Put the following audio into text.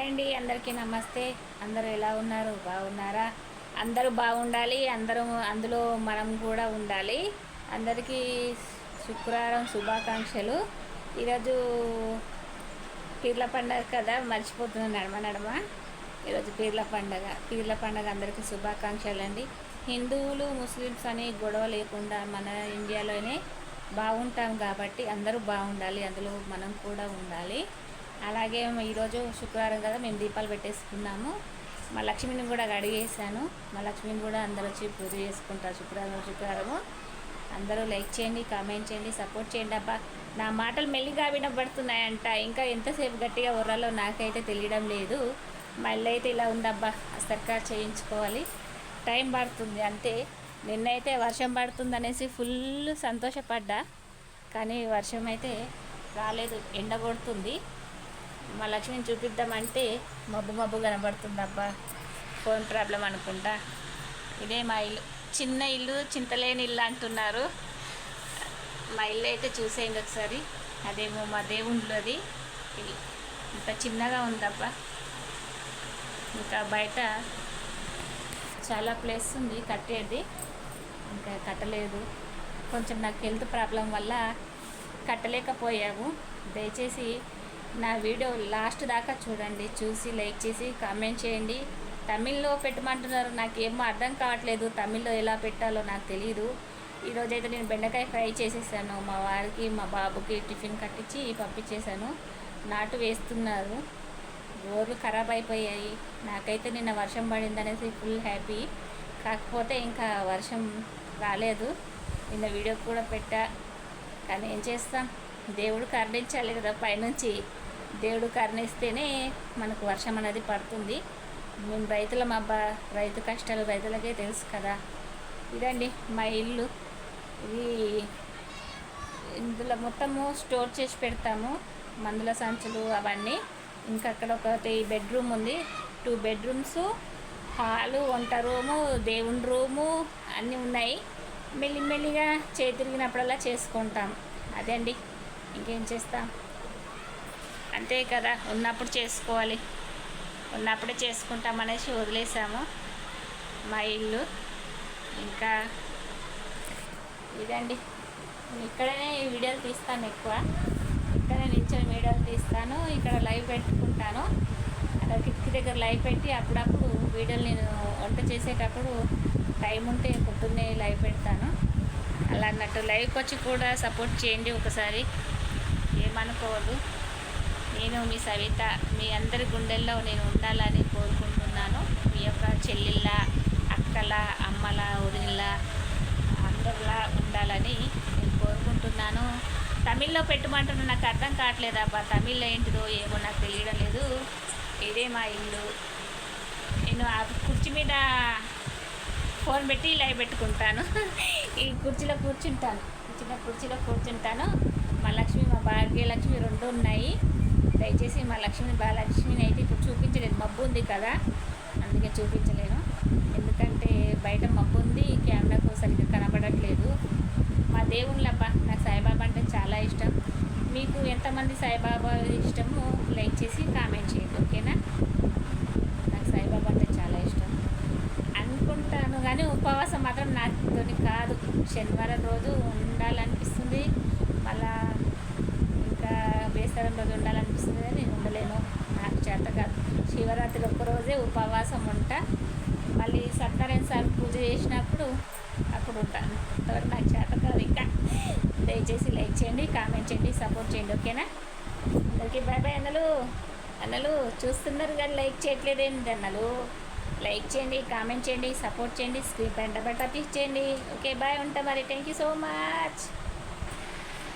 Hi అండి, అందరికీ నమస్తే. అందరూ ఎలా ఉన్నారు? బాగున్నారా? అందరూ బాగుండాలి, అందరూ అందులో మనం కూడా ఉండాలి. అందరికీ శుక్రవారం శుభాకాంక్షలు. ఈరోజు పీర్ల పండగ కదా, మర్చిపోతున్నాను నడమ నడమ. ఈరోజు పీర్ల పండగ అందరికీ శుభాకాంక్షలు అండి. హిందువులు ముస్లిమ్స్ అని గొడవ లేకుండా మన ఇండియాలోనే బాగుంటాం కాబట్టి అందరూ బాగుండాలి, అందులో మనం కూడా ఉండాలి. అలాగే ఈరోజు శుక్రవారం కదా, మేము దీపాలు పెట్టేసుకున్నాము. మా లక్ష్మిని కూడా అడిగేసాను. మా లక్ష్మిని కూడా అందరూ వచ్చి పూజ చేసుకుంటారు శుక్రవారము. అందరూ లైక్ చేయండి, కామెంట్ చేయండి, సపోర్ట్ చేయండి. అబ్బా, నా మాటలు మెల్లిగా వినబడుతున్నాయంట. ఇంకా ఎంతసేపు గట్టిగా ఉర్రాలో నాకైతే తెలియడం లేదు. మళ్ళీ అయితే ఇలా ఉందబ్బా, సర్కార్ చేయించుకోవాలి, టైం పడుతుంది అంతే. నిన్నైతే వర్షం పడుతుంది అనేసి ఫుల్ సంతోషపడ్డా, కానీ వర్షం అయితే రాలేదు, ఎండ కొడుతుంది. మా లక్ష్మిని చూపిద్దామంటే మబ్బు కనబడుతుంది. అబ్బా, ఫోన్ ప్రాబ్లం అనుకుంటా. ఇదే మా ఇల్లు, చిన్న ఇల్లు, చింతలేని ఇల్లు అంటున్నారు. మా ఇల్లు అయితే చూసేయండి ఒకసారి. అదేమో మా దేవుళ్ళది ఇల్లు, ఇంత చిన్నగా ఉందబ్బా. ఇంకా బయట చాలా ప్లేస్ ఉంది కట్టేది, ఇంకా కట్టలేదు. కొంచెం నాకు హెల్త్ ప్రాబ్లం వల్ల కట్టలేకపోయాము. దయచేసి నా వీడియో లాస్ట్ దాకా చూడండి, చూసి లైక్ చేసి కామెంట్ చేయండి. తమిళ్లో పెట్టమంటున్నారు, నాకేమో అర్థం కావట్లేదు. తమిళ్లో ఎలా పెట్టాలో నాకు తెలియదు. ఈరోజైతే నేను బెండకాయ ఫ్రై చేసేసాను. మా వారికి మా బాబుకి టిఫిన్ కట్టించి పంపించేశాను. నాటు వేస్తున్నారు, రోడ్లు ఖరాబ్ అయిపోయాయి. నాకైతే నిన్న వర్షం పడిందనేసి ఫుల్ హ్యాపీ. కాకపోతే ఇంకా వర్షం రాలేదు. నిన్న వీడియో కూడా పెట్టా, కానీ ఏం చేస్తాం, దేవుడు కరుణించాలి కదా పైనుంచి. దేవుడు కరుణిస్తేనే మనకు వర్షం అనేది పడుతుంది. మేము రైతులం అబ్బా, రైతు కష్టాలు రైతులకే తెలుసు కదా. ఇదండి మా ఇల్లు. ఇది ఇందులో మొత్తము స్టోర్ చేసి పెడతాము, మందుల సంచులు అవన్నీ. ఇంకా అక్కడ ఒకటి బెడ్రూమ్ ఉంది, 2 బెడ్రూమ్స్, హాలు, వంట రూము, దేవుని రూము అన్నీ ఉన్నాయి. మెల్లిమెల్లిగా తిరిగినప్పుడల్లా చేసుకుంటాం. అదే అండి, ఇంకేం చేస్తాం, అంతే కదా. ఉన్నప్పుడు చేసుకోవాలి, ఉన్నప్పుడే చేసుకుంటామనేసి వదిలేసాము మా ఇల్లు. ఇంకా ఇదండి, ఇక్కడనే వీడియోలు తీస్తాను ఎక్కువ. ఇక్కడే నిల్చొని వీడియోలు తీస్తాను, ఇక్కడ లైవ్ పెట్టుకుంటాను. అక్కడ కిటికీ దగ్గర లైవ్ పెట్టి అప్పుడప్పుడు వీడియోలు నేను వంట చేసేటప్పుడు టైం ఉంటే పొద్దున్నే లైవ్ పెడతాను. అలా అన్నట్టు లైవ్కి వచ్చి కూడా సపోర్ట్ చేయండి ఒకసారి, ఏమనుకోవద్దు. నేను మీ సవిత, మీ అందరి గుండెల్లో నేను ఉండాలని కోరుకుంటున్నాను. మీ యొక్క చెల్లిళ్ళ, అక్కల, అమ్మల, వదినల అందరిలా ఉండాలని నేను కోరుకుంటున్నాను. తమిళ్లో పెట్టమంటున్నా, నాకు అర్థం కావట్లేదు అబ్బా. తమిళ్ ఏంటిదో ఏమో నాకు తెలియడం లేదు. ఇదే మా ఇల్లు. నేను ఆ కుర్చీ మీద ఫోన్ పెట్టి లైవ్ పెట్టుకుంటాను. ఈ కుర్చీలో కూర్చుంటాను, చిన్న కుర్చీలో కూర్చుంటాను. మా లక్ష్మి, మా భాగ్యలక్ష్మి 2 ఉన్నాయి. దయచేసి మా లక్ష్మిని, బాలక్ష్మిని అయితే ఇప్పుడు చూపించలేదు, మబ్బు ఉంది కదా, అందుకే చూపించలేను. ఎందుకంటే బయట మబ్బు ఉంది, కెమెరాకు సరిగ్గా కనబడట్లేదు. మా దేవుళ్ళబ్బా, నాకు సాయిబాబా అంటే చాలా ఇష్టం. మీకు ఎంతమంది సాయిబాబా ఇష్టమో లైక్ చేసి కామెంట్ చేయండి, ఓకేనా. నాకు సాయిబాబా అంటే చాలా ఇష్టం అనుకుంటాను, కానీ ఉపవాసం మాత్రం నాతోని కాదు. శనివారం రోజు ఉండాలనిపిస్తుంది, మళ్ళా ఇంకా బేస్తరం రోజు ఉండాలనిపిస్తుంది, కానీ నేను ఉండలేను, నాకు చేత కాదు. శివరాత్రి ఒక్కరోజే ఉపవాసం ఉంటా, మళ్ళీ సత్యనారాయణ స్వామి పూజ చేసినప్పుడు అప్పుడు ఉంటాను. అంతవరకు నాకు చేత కాదు. ఇంకా దయచేసి లైక్ చేయండి, కామెంట్ చేయండి, సపోర్ట్ చేయండి, ఓకేనా. అందరికీ బాయ్ బాయ్. అన్నలు చూస్తున్నారు కానీ లైక్ చేయట్లేదు ఏంటి అన్నలు? లైక్ చేయండి, కామెంట్ చేయండి, సపోర్ట్ చేయండి, స్క్రీన్ పైన బటన్ చేయండి. ఓకే బాయ్, ఉంటా మరి. Thank you so much.